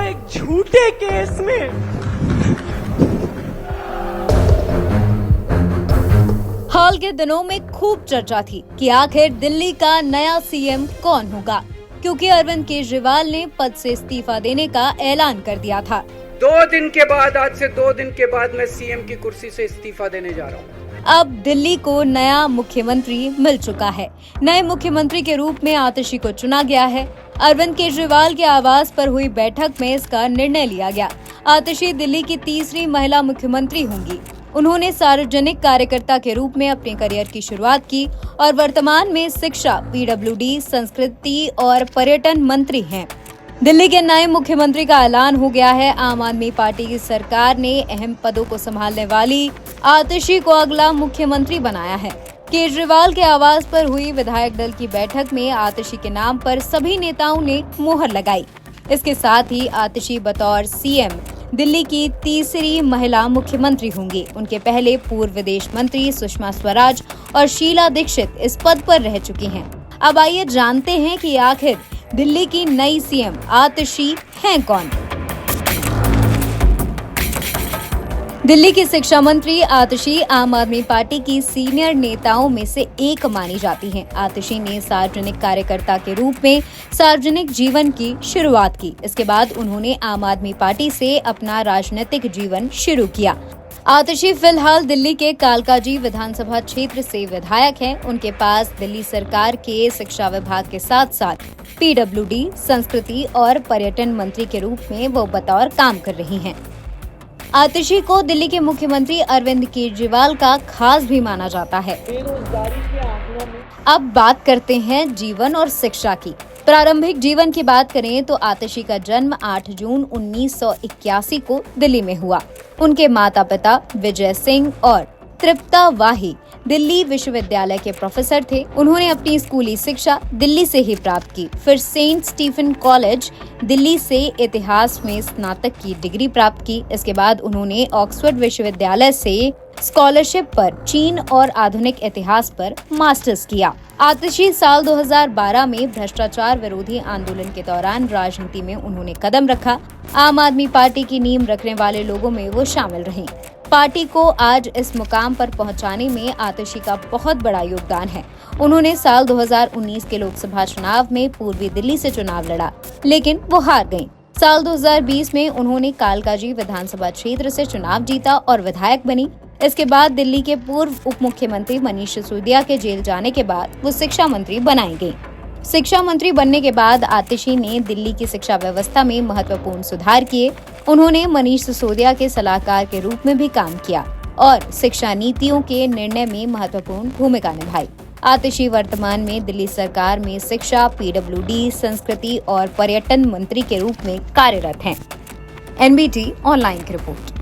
एक झूठे केस में। हाल के दिनों में खूब चर्चा थी कि आखिर दिल्ली का नया सीएम कौन होगा, क्योंकि अरविंद केजरीवाल ने पद से इस्तीफा देने का ऐलान कर दिया था। आज से 2 दिन के बाद मैं सीएम की कुर्सी से इस्तीफा देने जा रहा हूँ। अब दिल्ली को नया मुख्यमंत्री मिल चुका है। नए मुख्यमंत्री के रूप में आतिशी को चुना गया है। अरविंद केजरीवाल के आवास पर हुई बैठक में इसका निर्णय लिया गया। आतिशी दिल्ली की तीसरी महिला मुख्यमंत्री होंगी। उन्होंने सार्वजनिक कार्यकर्ता के रूप में अपने करियर की शुरुआत की और वर्तमान में शिक्षा, पीडब्ल्यूडी, संस्कृति और पर्यटन मंत्री हैं। दिल्ली के नए मुख्यमंत्री का ऐलान हो गया है। आम आदमी पार्टी की सरकार ने अहम पदों को संभालने वाली आतिशी को अगला मुख्यमंत्री बनाया है। केजरीवाल के आवास पर हुई विधायक दल की बैठक में आतिशी के नाम पर सभी नेताओं ने मुहर लगाई। इसके साथ ही आतिशी बतौर सीएम दिल्ली की तीसरी महिला मुख्यमंत्री होंगी। उनके पहले पूर्व विदेश मंत्री सुषमा स्वराज और शीला दीक्षित इस पद पर रह चुकी हैं। अब आइए जानते हैं कि आखिर दिल्ली की नई सीएम आतिशी हैं कौन। दिल्ली की शिक्षा मंत्री आतिशी आम आदमी पार्टी की सीनियर नेताओं में से एक मानी जाती हैं। आतिशी ने सार्वजनिक कार्यकर्ता के रूप में सार्वजनिक जीवन की शुरुआत की। इसके बाद उन्होंने आम आदमी पार्टी से अपना राजनीतिक जीवन शुरू किया। आतिशी फिलहाल दिल्ली के कालकाजी विधानसभा क्षेत्र से विधायक हैं। उनके पास दिल्ली सरकार के शिक्षा विभाग के साथ साथ पीडब्ल्यूडी, संस्कृति और पर्यटन मंत्री के रूप में वो बतौर काम कर रही हैं। आतिशी को दिल्ली के मुख्यमंत्री अरविंद केजरीवाल का खास भी माना जाता है। बेरोजगारी के आंकड़ों में अब बात करते हैं जीवन और शिक्षा की। प्रारंभिक जीवन की बात करें तो आतिशी का जन्म 8 जून 1981 को दिल्ली में हुआ। उनके माता पिता विजय सिंह और तृप्ता वाही दिल्ली विश्वविद्यालय के प्रोफेसर थे। उन्होंने अपनी स्कूली शिक्षा दिल्ली से ही प्राप्त की। फिर सेंट स्टीफन कॉलेज दिल्ली से इतिहास में स्नातक की डिग्री प्राप्त की। इसके बाद उन्होंने ऑक्सफोर्ड विश्वविद्यालय से स्कॉलरशिप पर चीन और आधुनिक इतिहास पर मास्टर्स किया। आतिशी साल 2012 में भ्रष्टाचार विरोधी आंदोलन के दौरान राजनीति में उन्होंने कदम रखा। आम आदमी पार्टी की नींव रखने वाले लोगों में वो शामिल रहीं। पार्टी को आज इस मुकाम पर पहुंचाने में आतिशी का बहुत बड़ा योगदान है। उन्होंने साल 2019 के लोकसभा चुनाव में पूर्वी दिल्ली से चुनाव लड़ा, लेकिन वो हार गयीं। साल 2020 में उन्होंने कालकाजी विधानसभा क्षेत्र से चुनाव जीता और विधायक बनी। इसके बाद दिल्ली के पूर्व उप मुख्यमंत्री मनीष सिसोदिया के जेल जाने के बाद वो शिक्षा मंत्री बनाई गयी। शिक्षा मंत्री बनने के बाद आतिशी ने दिल्ली की शिक्षा व्यवस्था में महत्वपूर्ण सुधार किए। उन्होंने मनीष सिसोदिया के सलाहकार के रूप में भी काम किया और शिक्षा नीतियों के निर्णय में महत्वपूर्ण भूमिका निभाई। आतिशी वर्तमान में दिल्ली सरकार में शिक्षा, पीडब्ल्यूडी, संस्कृति और पर्यटन मंत्री के रूप में कार्यरत हैं। एनबीटी ऑनलाइन की रिपोर्ट।